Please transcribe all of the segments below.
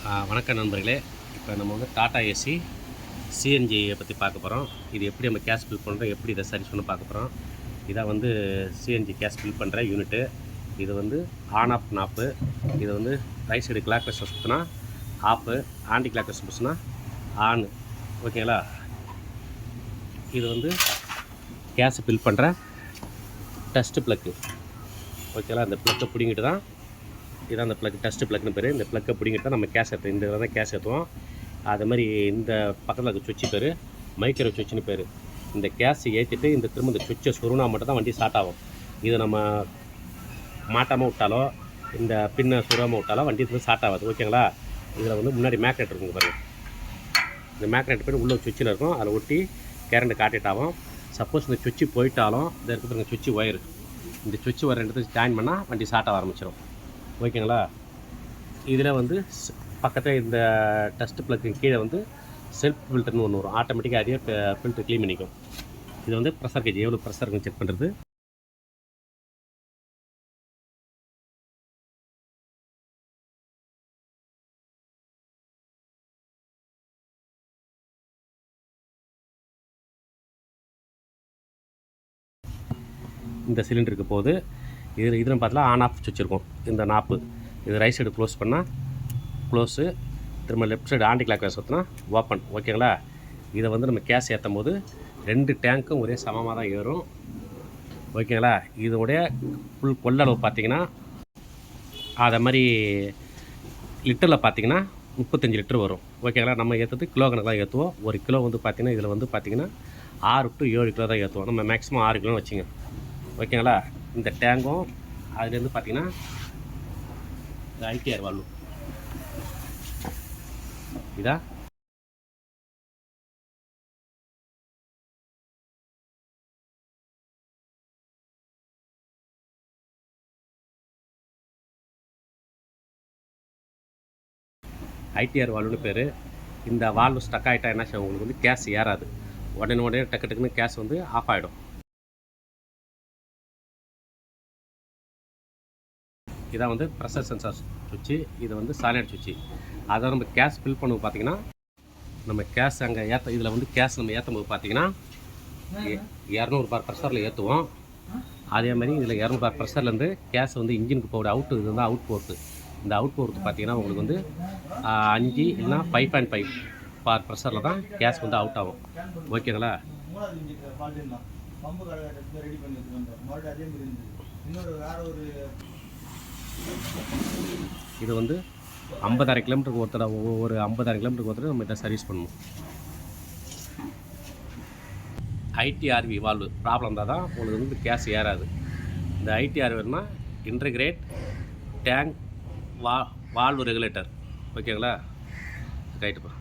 வணக்கம் நண்பர்களே. இப்போ நம்ம வந்து டாடா ஏசி சிஎன்ஜியை பற்றி பார்க்க போகிறோம். இது எப்படி நம்ம கேஸ் ஃபில் பண்ணுறோம், எப்படி இதை சர்வீஸ் பண்ண பார்க்க போகிறோம். இதான் வந்து சிஎன்ஜி கேஸ் ஃபில் பண்ணுற யூனிட்டு. இது வந்து ஆன் ஆஃப் நாப்பு. இது வந்து ரைட் சைடு கிளாக் வைஸ் சுற்றினா ஆஃபு, ஆன்டி கிளாக் வைஸ் சுற்றினா ஆன். ஓகேங்களா? இது வந்து கேஸ் ஃபில் பண்ணுற டஸ்ட்டு ப்ளக்கு. ஓகேங்களா? அந்த ப்ளக்கை பிடிங்கிட்டு தான் இதான் அந்த ப்ளக், டஸ்ட்டு ப்ளக்னு பேர். இந்த ப்ளக்கை பிடிங்கிட்டு தான் நம்ம கேஸ் ஏற்றுவோம். இந்த இதில் தான் கேஸ் ஏற்றுவோம். அது மாதிரி இந்த பக்கத்தில் இருக்க சுவிட்சு பேர் மைக்ரோ சுவிட்சுன்னு பேர். இந்த கேஸ் ஏற்றிட்டு இந்த திரும்ப இந்த சுவிட்சை சொருனா மட்டும் தான் வண்டி ஸ்டார்ட் ஆகும். இதை நம்ம மாட்டாமல் விட்டாலோ இந்த பின்னை சுராமல் விட்டாலோ வண்டி வந்து ஸ்டார்ட் ஆகாது. ஓகேங்களா? இதில் வந்து முன்னாடி மேக்னெட் இருக்குங்க பாருங்கள். இந்த மேக்னெட் போய் உள்ள சுவிட்சில் இருக்கும். அதில் ஒட்டி கரண்ட் காட்டிட் ஆகும். சப்போஸ் இந்த சுவிட்சு போயிட்டாலும் இந்த இருக்கிற சுவிட்சு ஒயரு, இந்த சுவிட்சு வர இடத்துக்கு ஜாயின் பண்ணால் வண்டி ஸ்டார்ட் ஆக ஆரம்பிச்சிடும். ஓகேங்களா? இதில் வந்து பக்கத்தில் இந்த டஸ்ட் ப்ளக்கு கீழே வந்து செல்ஃப் ஃபில்டர்னு ஒன்று வரும். ஆட்டோமேட்டிக்காக அதே ஃபில்டர் க்ளீன் பண்ணிக்கும். இது வந்து ப்ரெஷர் கேஜ், எவ்வளோ ப்ரெஷர் இருக்குன்னு செக் பண்ணுறது. இந்த சிலிண்டருக்கு போகுது. இதில் பார்த்தலாம் ஆன் ஆஃப் சுவிட்ச் இருக்கும். இந்த நாப்பு இது ரைட் சைடு க்ளோஸ் பண்ணால் க்ளோஸு, திரும்ப left side anti clockwise சுற்றினா ஓப்பன். ஓகேங்களா? இதை வந்து நம்ம கேஸ் ஏற்றும் போது 2 டேங்க்கும் ஒரே சமமாக தான் ஏறும். ஓகேங்களா? இதோடைய ஃபுல் கொள்ளளவு பார்த்திங்கன்னா அதை மாதிரி லிட்டரில் பார்த்திங்கன்னா 35 லிட்டர் வரும். ஓகேங்களா? நம்ம ஏற்றுறது கிலோ கணக்கு தான் ஏற்றுவோம். ஒரு கிலோ வந்து பார்த்திங்கன்னா இதில் வந்து பார்த்திங்கன்னா 6 to 7 கிலோ தான் ஏற்றுவோம். நம்ம மேக்ஸிமம் 6 கிலோன்னு வச்சுங்க. ஓகேங்களா? இந்த டேங்கும் அதுலேருந்து பார்த்திங்கன்னா இந்த ஐடிஆர் வால்வு இதா ஐடிஆர் வால்வுன்னு பேர். இந்த வால்வு ஸ்டக் ஆகிட்டா என்ன செய்யும், உங்களுக்கு வந்து கேஸ் ஏறாது. உடனே டக்கு டக்குன்னு கேஸ் வந்து ஆஃப் ஆகிடும். இதான் வந்து ப்ரெஷர் சென்சார் சுவிட்சு. இது வந்து சாலிட் சுவிட்சு. அதை நம்ம கேஸ் ஃபில் பண்ணுவோம். பார்த்திங்கன்னா நம்ம கேஸ் அங்கே இதில் வந்து கேஸ் நம்ம ஏற்றும் போது பார்த்திங்கன்னா 200 பார் ப்ரெஷரில் ஏற்றுவோம். அதே மாதிரி இதில் 200 பார் ப்ரெஷர்லேருந்து கேஸ் வந்து இன்ஜினுக்கு போகிற அவுட்டு, இது வந்து அவுட் போர்ட்டு. இந்த அவுட் போர்ட்டு பார்த்திங்கன்னா உங்களுக்கு வந்து 5 இல்லைனா 5.5 பார் ப்ரெஷரில் தான் கேஸ் வந்து அவுட் ஆகும். ஓகேங்களா? இது வந்து 50,000 கிலோமீட்டருக்கு ஒருத்தர, ஒவ்வொரு 50,000 கிலோமீட்டருக்கு ஒருத்தர் நம்ம இதை சர்வீஸ் பண்ணணும். ஐடிஆர்வி வால்வு ப்ராப்ளம் தான் உங்களுக்கு வந்து கேஸ் ஏறாது. இந்த ஐடிஆர்வினா இன்டகிரேட் டேங்க் வால்வு ரெகுலேட்டர். ஓகேங்களா? ரைட்டுப்பா.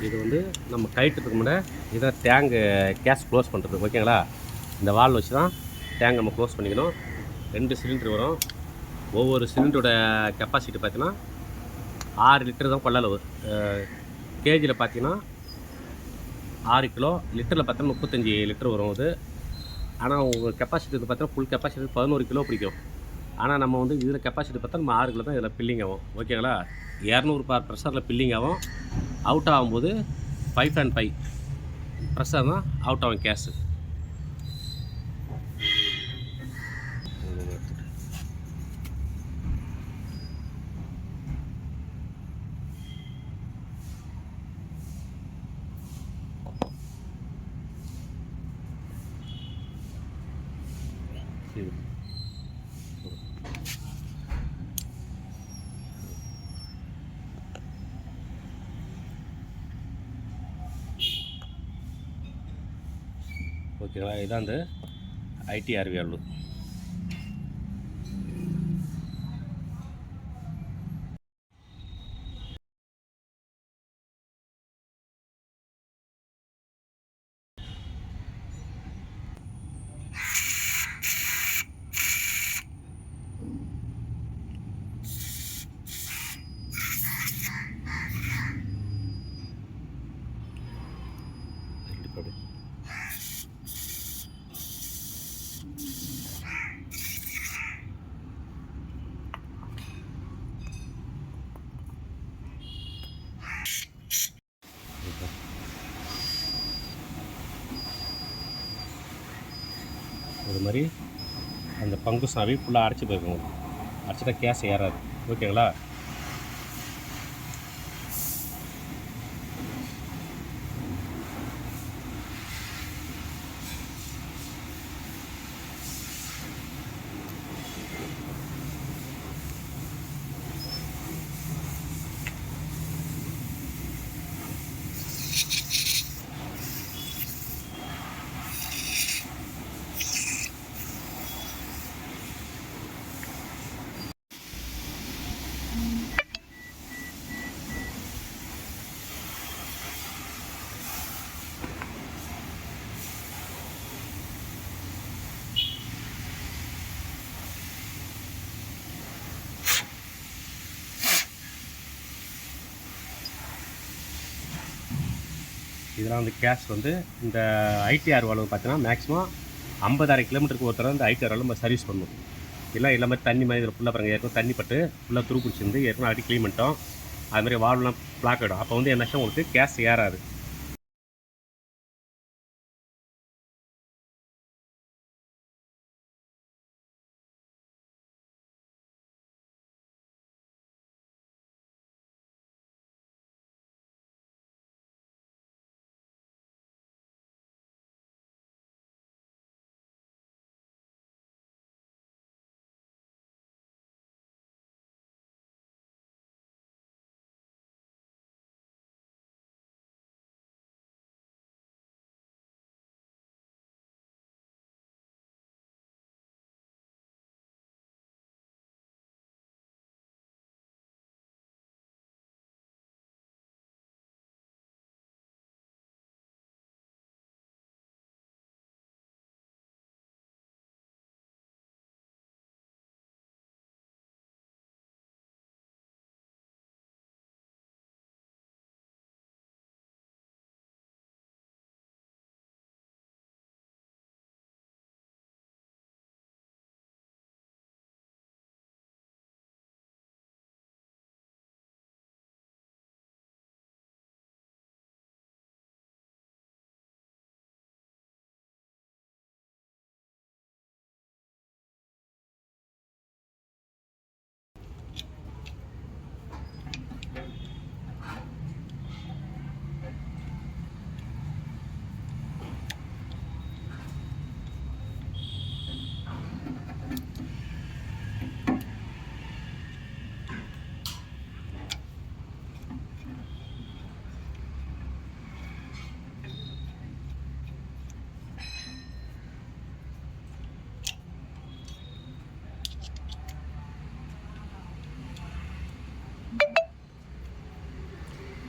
இது வந்து நம்ம கைட்டுறதுக்கு முன்னாடி இதை டேங்கு கேஸ் க்ளோஸ் பண்ணுறது. ஓகேங்களா? இந்த வால் வச்சு தான் டேங்க் நம்ம க்ளோஸ் பண்ணிக்கணும். 2 சிலிண்டர் வரும். ஒவ்வொரு சிலிண்டரோட கெப்பாசிட்டி பார்த்திங்கன்னா 6 லிட்டர் தான் கொள்ளளவு. கேஜியில் பார்த்திங்கன்னா 6 கிலோ, லிட்டரில் பார்த்தோன்னா 35 லிட்டர் வரும் அது. ஆனால் உங்கள் கெப்பாசிட்டி பார்த்தீங்கன்னா ஃபுல் கெப்பாசிட்டி 11 கிலோ பிடிக்கும். ஆனால் நம்ம வந்து இதில் கெப்பாசிட்டி பார்த்தா நம்ம 6 கிலோ தான் இதில் பில்லிங் ஆகும். ஓகேங்களா? 200 பார் ப்ரெஷரில் பில்லிங் ஆகும். அவுட் ஆகும்போது 5.5 ப்ரெஷர் தான் அவுட் ஆகும் கேஸு. ஓகேங்களா? இதுதான் அந்த ஐடிஆர்வி அளவு. இது மாதிரி அந்த பங்கு சாவி ஃபுல்லாக அடைச்சி போயிருக்கோங்க. அடைச்சிட்டா கேஸ் ஏறாது. ஓகேங்களா? இதெல்லாம் வந்து கேஸ் வந்து இந்த ஐடிஆர் அளவு பார்த்தீங்கன்னா மேக்ஸிமம் 50,000 கிலோமீட்டருக்கு ஒருத்தர இந்த ஐடிஆர் அளவு நம்ம சர்வீஸ் பண்ணணும். இல்லை மாதிரி தண்ணி மாதிரி இதில் ஃபுல்லாக பாருங்கள், ஏற்கனவே தண்ணி பட்டு ஃபுல்லாக துரு பிடிச்சிருந்து ஏற்கனவே அடி க்ளீன் பண்ணிட்டோம். அதுமாதிரி வால்வெலாம் பிளாக் ஆகிடும். அப்போ வந்து என்ன உங்களுக்கு கேஸ் ஏறாது.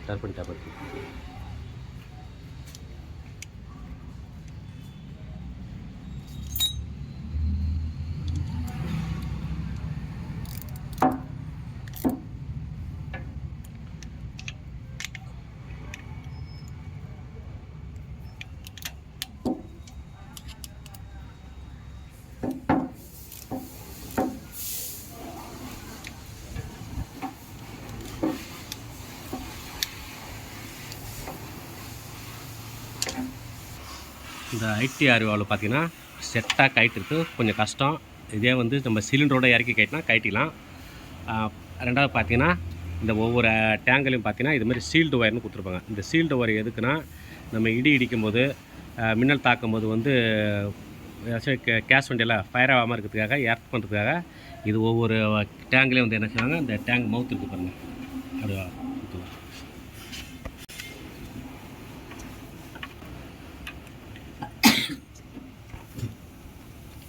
டர்பன். இந்த ஐடிஆர் வால்வு பார்த்தீங்கன்னா செட்டாக கயிட்டுறது கொஞ்சம் கஷ்டம். இதே வந்து நம்ம சிலிண்டரோட இறக்கி கட்டினா கட்டிக்கலாம். ரெண்டாவது பார்த்தீங்கன்னா இந்த ஒவ்வொரு டேங்க்லையும் பார்த்தீங்கன்னா இதுமாதிரி சீல்டு ஒயர்னு கொடுத்துருப்பாங்க. இந்த சீல்டு ஒயர் எதுக்குன்னா நம்ம இடிக்கும் போது மின்னல் தாக்கும் போது வந்து கேஸ் வண்டியெல்லாம் ஃபயர் ஆகாமல் இருக்கிறதுக்காக எர்த் பண்ணுறதுக்காக இது ஒவ்வொரு டேங்க்லேயும் வந்து என்ன செய்வாங்க, இந்த டேங்க் மவுத் இருக்குது பாருங்கள், அப்படியே சுற்றுவோம்.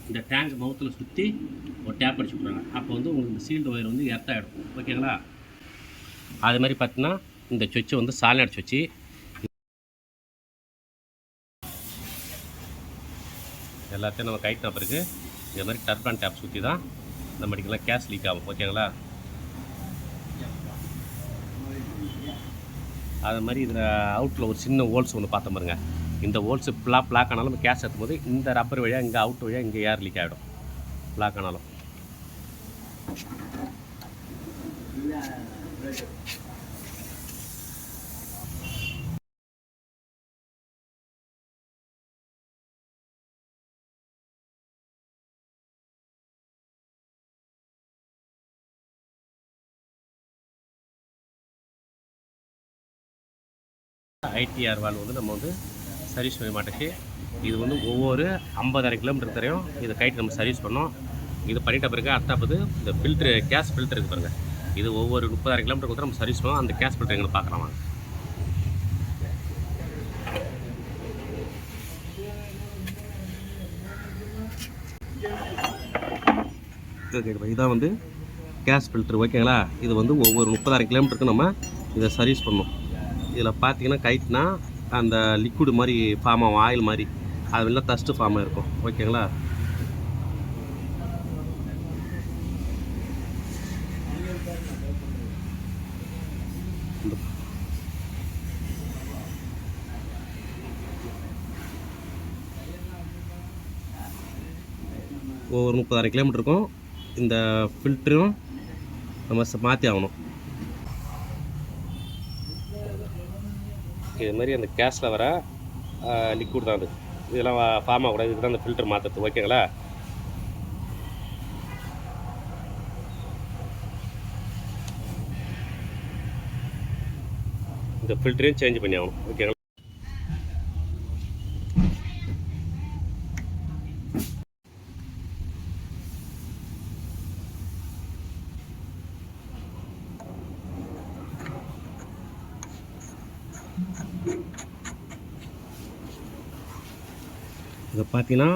இந்த டேங்க் மவுத்தில் சுற்றி ஒரு டேப் அடிச்சு விட்றாங்க. அப்போ வந்து உங்களுக்கு இந்த சீல்டு ஒயர் வந்து எர்த் ஆகிடும். ஓகேங்களா? அது மாதிரி பார்த்தீங்கன்னா இந்த சுவிட்சு வந்து சாலினாய்டு சுவிட்சு. எல்லாத்தையும் நம்ம கைட்டின பிறகு இந்த மாதிரி டர்பன் டேப் சுற்றி தான் நம்ம அடிக்கலாம் கேஸ் லீக் ஆகும். ஓகேங்களா? அது மாதிரி இதில் அவுட்டில் ஒரு சின்ன ஹோல்ஸ் ஒன்று பார்த்த பாருங்க. இந்த ஹோல்ஸு பிளாக் ஆனாலும் நம்ம கேஸ் ஏற்றும் போது இந்த ரப்பர் வழியாக இங்கே அவுட் வழியாக இங்கே ஏர் லீக் ஆகிடும். பிளாக் ஆனாலும் ஐடிஆர் வால்வு வந்து நம்ம வந்து சர்வீஸ் பண்ண மாட்டேச்சு. இது வந்து ஒவ்வொரு 50,000 கிலோமீட்டர் தரையும் இதை கைட்டு நம்ம சர்வீஸ் பண்ணோம். இது பண்ணிட்ட பிறகு அடுத்தாப்பது இந்த ஃபில்ட்ரு கேஸ் ஃபில்டர் இருக்குது பாருங்கள். இது ஒவ்வொரு 30,000 கிலோமீட்டர் வந்து நம்ம சர்வீஸ் பண்ணோம். அந்த கேஸ் ஃபில்டர் எங்களை பார்க்கலாம் வாங்க. இதான் வந்து கேஸ் ஃபில்ட்ரு. ஓகேங்களா? இது வந்து ஒவ்வொரு 30,000 கிலோமீட்டருக்கு நம்ம இதை சர்வீஸ் பண்ணோம். இதில் பார்த்தீங்கன்னா கைட்னா அந்த லிக்விடு மாதிரி ஃபார்ம் ஆகும், ஆயில் மாதிரி. அது வெளில டஸ்ட்டு ஃபார்ம் ஆகிருக்கும். ஓகேங்களா? ஒவ்வொரு 30,000 கிலோமீட்டருக்கும் இந்த ஃபில்டரும் நம்ம மாற்றி ஆகணும். இது மாதிரி அந்த கேஸில் வர லிக்விட் தான் அது. இதெல்லாம் ஃபார்ம் ஆகக்கூடாது. இதுக்கு தான் அந்த ஃபில்டர் மாற்றுறது. ஓகேங்களா? இந்த ஃபில்டரையும் சேஞ்ச் பண்ணி ஆகணும். ஓகேங்களா? இதை பார்த்தீங்கன்னா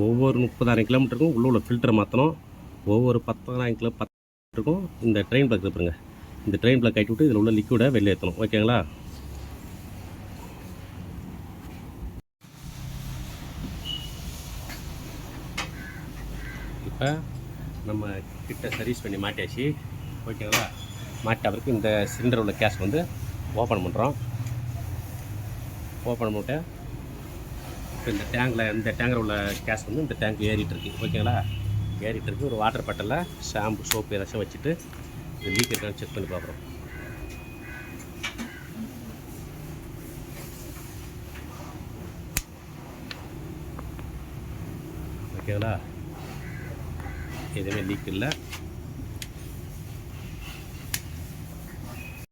ஒவ்வொரு 30,000 கிலோமீட்டருக்கும் உள்ள ஃபில்டரை மாற்றணும். ஒவ்வொரு 10,000 கிலோமீட்டருக்கும் இந்த ட்ரெயின் பிளக் இருப்பாங்க. இந்த ட்ரெயின் பிளக் கட்டி விட்டு இதில் உள்ள லிக்விடை வெளியே ஏற்றணும். ஓகேங்களா? இப்போ நம்ம கிட்ட சர்வீஸ் பண்ணி மாட்டியாச்சு. ஓகேங்களா? மாட்ட பிறகு இந்த சிலிண்டர் உள்ள கேஸ் வந்து ஓப்பன் பண்ணுறோம். ஓப்பன் பண்ணிட்டு இப்போ இந்த டேங்கில் உள்ள கேஸ் வந்து இந்த டேங்க் ஏறிட்டு இருக்கு. ஓகேங்களா? ஏறிட்டு இருக்கு. ஒரு வாட்டர் பாட்டிலில் ஷாம்பு சோப்பு ஏதாச்சும் வச்சுட்டு இது லீக் இருக்கான்னு செக் பண்ணி பார்க்குறோம். ஓகேங்களா? எதுவுமே லீக் இல்லை.